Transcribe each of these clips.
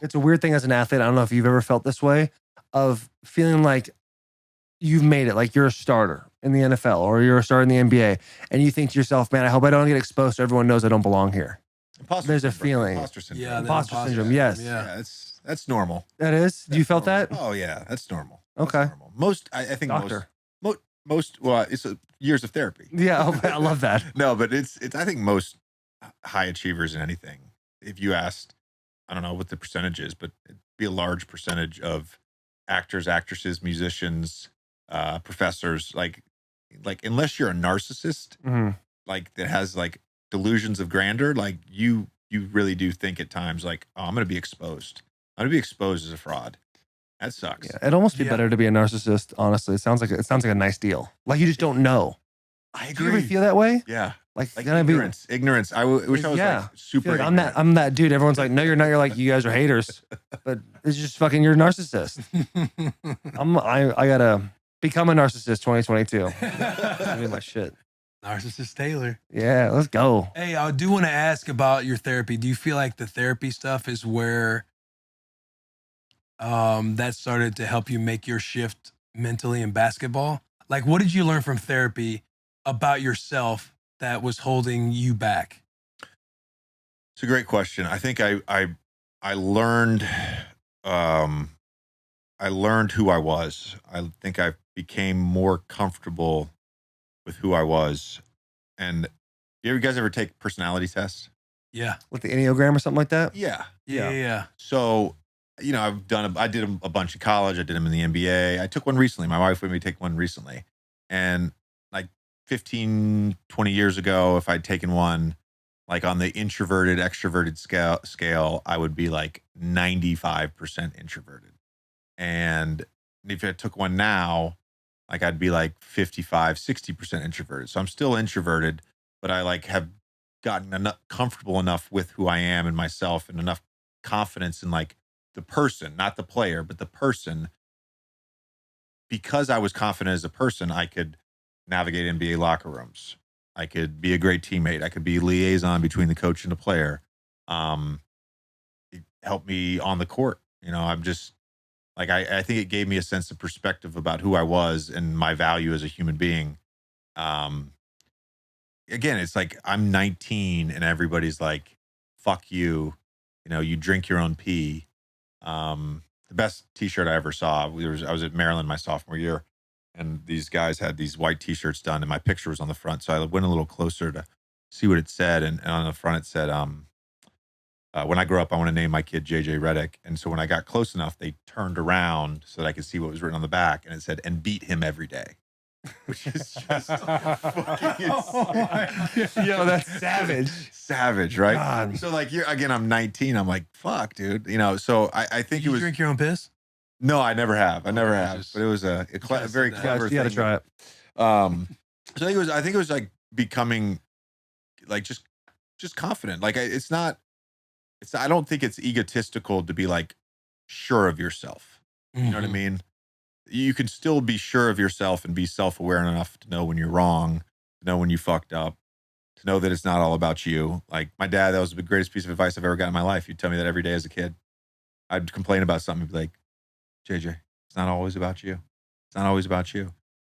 It's a weird thing as an athlete. I don't know if you've ever felt this way of feeling like you've made it, like you're a starter in the NFL or you're a starter in the NBA, and you think to yourself, man, I hope I don't get exposed so everyone knows I don't belong here. There's a feeling. Imposter syndrome. Yeah, Imposter syndrome, yes. Yeah, that's normal. That is? Do you felt that? Oh, yeah, that's normal. Okay. That's normal. Most, I think Doctor. most, well, it's years of therapy. Yeah, I love that. No, but it's, I think most high achievers in anything, if you asked, I don't know what the percentage is, but it'd be a large percentage of actors, actresses, musicians, professors, like unless you're a narcissist, like that has like delusions of grandeur, like you really do think at times like, oh, I'm going to be exposed. I'm going to be exposed as a fraud. That sucks. Yeah, it'd almost be better to be a narcissist, honestly. It sounds like a nice deal. Like you just don't know. I agree. Do you ever feel that way? Yeah. Like Ignorance. I wish I was like super. Like, I'm that dude. Everyone's like, no, you're not. You're like, you guys are haters, but it's just fucking, you're a narcissist. I gotta become a narcissist 2022. That's gonna be my shit. Narcissist Taylor. Yeah, let's go. Hey, I do want to ask about your therapy. Do you feel like the therapy stuff is where that started to help you make your shift mentally in basketball? Like, what did you learn from therapy about yourself that was holding you back? It's a great question. I think I learned who I was. I think I became more comfortable with who I was. And you guys ever take personality tests? Yeah. With the Enneagram or something like that? Yeah. So, you know, I did a bunch in college. I did them in the NBA. I took one recently. My wife made me take one recently. And like 15, 20 years ago, if I'd taken one, like on the introverted, extroverted scale, I would be like 95% introverted. And if I took one now, like I'd be like 55, 60% introverted. So I'm still introverted, but I like have gotten comfortable enough with who I am and myself and enough confidence in like the person, not the player, but the person. Because I was confident as a person, I could navigate NBA locker rooms. I could be a great teammate. I could be a liaison between the coach and the player. It helped me on the court. You know, I'm just like, I think it gave me a sense of perspective about who I was and my value as a human being. Again, it's like I'm 19 and everybody's like, fuck you. You know, you drink your own pee. The best t-shirt I ever saw, I was at Maryland my sophomore year, and these guys had these white t-shirts done and my picture was on the front. So I went a little closer to see what it said. And on the front, it said, when I grow up, I want to name my kid JJ Redick. And so when I got close enough, they turned around so that I could see what was written on the back. And it said, and beat him every day. Which is just fucking insane. Yo, that's savage. Savage, right? God. So like, I'm 19. I'm like, fuck, dude. You know, so I think Did you drink your own piss? No, I never have. But it was a very clever thing. You got to try it. So I think it was like becoming like just confident. Like I don't think it's egotistical to be like sure of yourself. You know what I mean? You can still be sure of yourself and be self-aware enough to know when you're wrong, to know when you fucked up, to know that it's not all about you. Like my dad, that was the greatest piece of advice I've ever gotten in my life. He'd tell me that every day as a kid. I'd complain about something. He'd be like, JJ, it's not always about you. It's not always about you.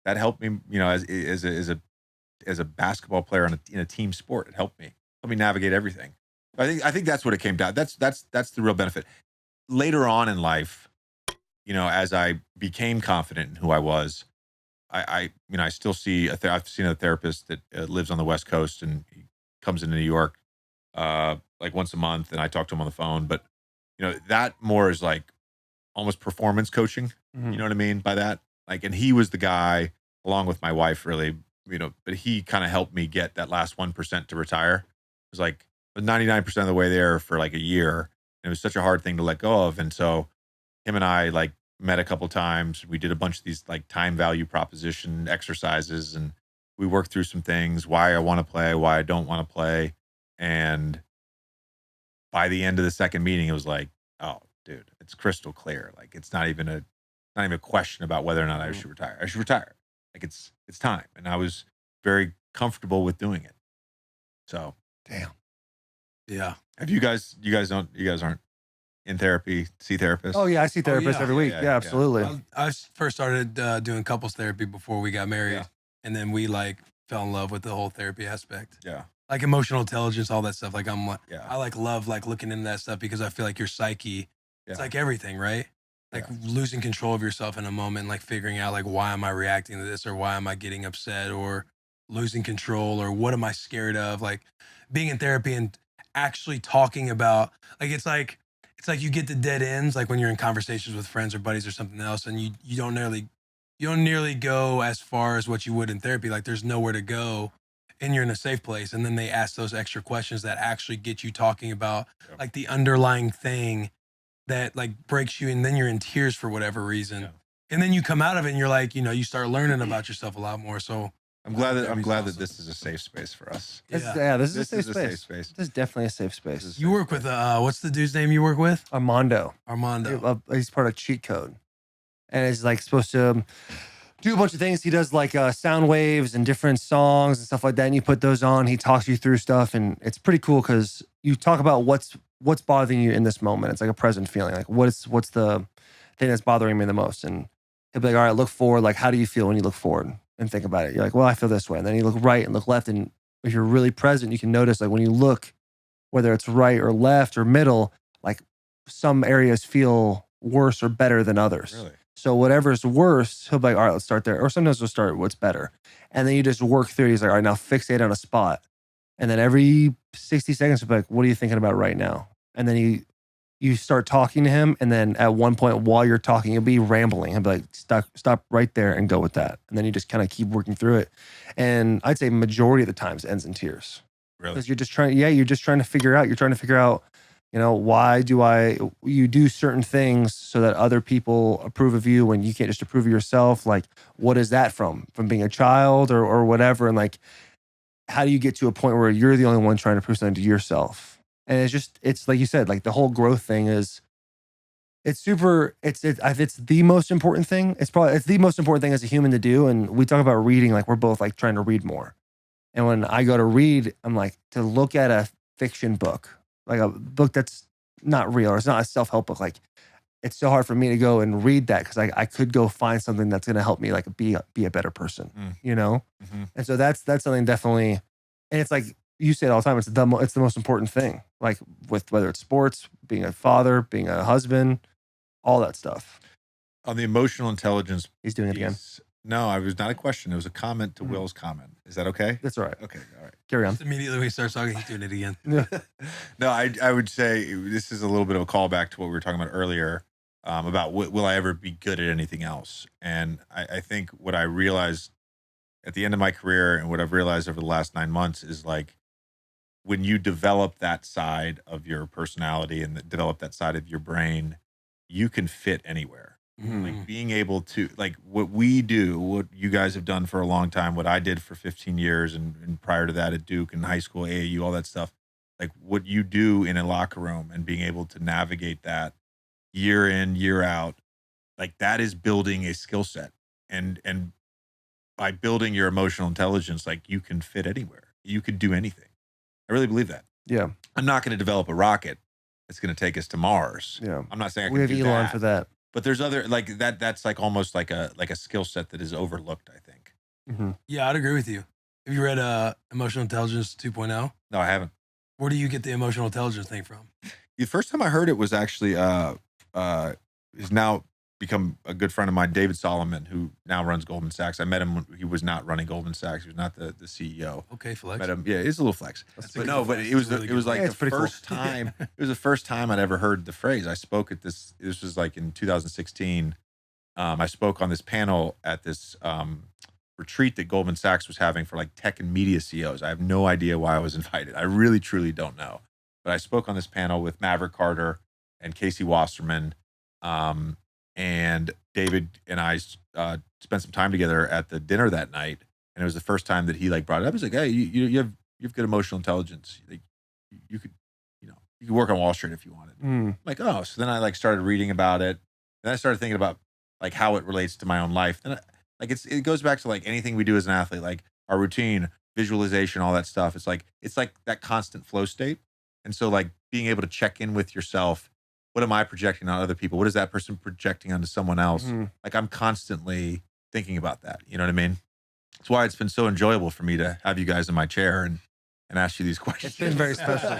That helped me, you know, as a basketball player in a team sport. It helped me navigate everything. I think that's what it came down. That's the real benefit. Later on in life, you know, as I became confident in who I was, I still see I've seen a therapist that lives on the West Coast, and he comes into New York like once a month, and I talk to him on the phone. But you know, that more is like almost performance coaching. You know what I mean by that? Like, and he was the guy, along with my wife, really, you know, but he kind of helped me get that last 1% to retire. It was like 99% of the way there for like a year. And it was such a hard thing to let go of. And so him and I like met a couple times. We did a bunch of these like time value proposition exercises, and we worked through some things, why I want to play, why I don't want to play. And by the end of the second meeting, it was like, oh, dude, it's crystal clear. Like, it's not even a question about whether or not I should retire. I should retire. Like, it's time. And I was very comfortable with doing it. So, damn. Yeah. Have you guys aren't in therapy, see therapists? Oh yeah, I see therapists yeah. every week. Yeah, Yeah, yeah. absolutely. I first started doing couples therapy before we got married, Yeah. and then we like fell in love with the whole therapy aspect, Yeah. like emotional intelligence, all that stuff. Like Yeah. I like love like looking into that stuff because I feel like your psyche, it's Yeah. like everything, right? Like Yeah. losing control of yourself in a moment, like figuring out like why am I reacting to this, or why am I getting upset, or losing control, or what am I scared of? Like being in therapy and actually talking about, like it's like you get to dead ends, like when you're in conversations with friends or buddies or something else, and you don't nearly go as far as what you would in therapy. Like there's nowhere to go, and you're in a safe place, and then they ask those extra questions that actually get you talking about Yeah. like the underlying thing that like breaks you, and then you're in tears for whatever reason. Yeah. And then you come out of it and you're like, you start learning about yourself a lot more. So I'm glad that Therapy's this is a safe space for us. This is- yeah. this is This a is safe a space. safe space. This is definitely a safe space. This is- You work with what's the dude's name you work with? Armando. Armando. He's part of Cheat Code, and he's like supposed to do a bunch of things. He does like sound waves and different songs and stuff like that. And you put those on. He talks you through stuff, and it's pretty cool because you talk about what's bothering you in this moment. It's like a present feeling. Like what's the thing that's bothering me the most? And he'll be like, all right, look forward. Like how do you feel when you look forward and think about it? You're like, well, I feel this way. And then you look right and look left, and if you're really present, you can notice like when you look, whether it's right or left or middle, like some areas feel worse or better than others. Really? So whatever's worse, he'll be like, all right, let's start there. Or sometimes we'll start what's better. And then you just work through it. He's like, all right, now fixate on a spot. And then every 60 seconds, he'll be like, what are you thinking about right now? And then you start talking to him. And then at one point while you're talking, you'll be rambling. He'll be like, stop right there and go with that. And then you just kind of keep working through it. And I'd say majority of the times it ends in tears. Really? Because you're just trying to figure out, why do you do certain things so that other people approve of you when you can't just approve of yourself? Like, what is that from being a child or whatever? And like, how do you get to a point where you're the only one trying to prove something to yourself? And it's like you said, like the whole growth thing it's the most important thing. It's the most important thing as a human to do. And we talk about reading, like we're both like trying to read more. And when I go to read, I'm like, to look at a fiction book, like a book that's not real, or it's not a self-help book. Like, it's so hard for me to go and read that because I could go find something that's going to help me like be a better person, Mm-hmm. And so that's something definitely. And it's like you say it all the time. It's the most important thing. Like with whether it's sports, being a father, being a husband, all that stuff. On the emotional intelligence He's doing it again. piece, no, it was not a question. It was a comment to Will's comment. Is that okay? That's all right. Okay, all right. Carry on. Just immediately when he starts talking, he's doing it again. No, I would say this is a little bit of a callback to what we were talking about earlier about will I ever be good at anything else? And I think what I realized at the end of my career and what I've realized over the last 9 months is like when you develop that side of your personality and develop that side of your brain, you can fit anywhere. Like being able to, like what we do, what you guys have done for a long time, what I did for 15 years and prior to that at Duke and high school, AAU, all that stuff, like what you do in a locker room and being able to navigate that year in, year out, like that is building a skill set. And by building your emotional intelligence, like you can fit anywhere. You could do anything. I really believe that. Yeah. I'm not going to develop a rocket that's going to take us to Mars. Yeah. I'm not saying I can We have do Elon that. for that. But there's other like that. That's like almost like a skill set that is overlooked, I think. Mm-hmm. Yeah, I'd agree with you. Have you read Emotional Intelligence 2.0? No, I haven't. Where do you get the emotional intelligence thing from? The first time I heard it was actually is now become a good friend of mine, David Solomon, who now runs Goldman Sachs. I met him when he was not running Goldman Sachs. He was not the CEO. Okay, flex. Met him. Yeah, it's a little flex. That's But a no, good but flex. it was It's a really it was good like flex. the It's pretty cool. first time. It was the first time I'd ever heard the phrase. I spoke at this. This was like in 2016. I spoke on this panel at this retreat that Goldman Sachs was having for like tech and media CEOs. I have no idea why I was invited. I really, truly don't know. But I spoke on this panel with Maverick Carter and Casey Wasserman, and David and I spent some time together at the dinner that night. And it was the first time that he like brought it up. He's like, "Hey, you have good emotional intelligence. Like, you could, you could work on Wall Street if you wanted." I'm like, oh, so then I like started reading about it, and I started thinking about like how it relates to my own life. And like it goes back to like anything we do as an athlete, like our routine, visualization, all that stuff. It's like that constant flow state. And so like being able to check in with yourself what am I projecting on other people? What is that person projecting onto someone else? Mhm. Like I'm constantly thinking about that. You know what I mean? That's why it's been so enjoyable for me to have you guys in my chair and ask you these questions. It's been very special.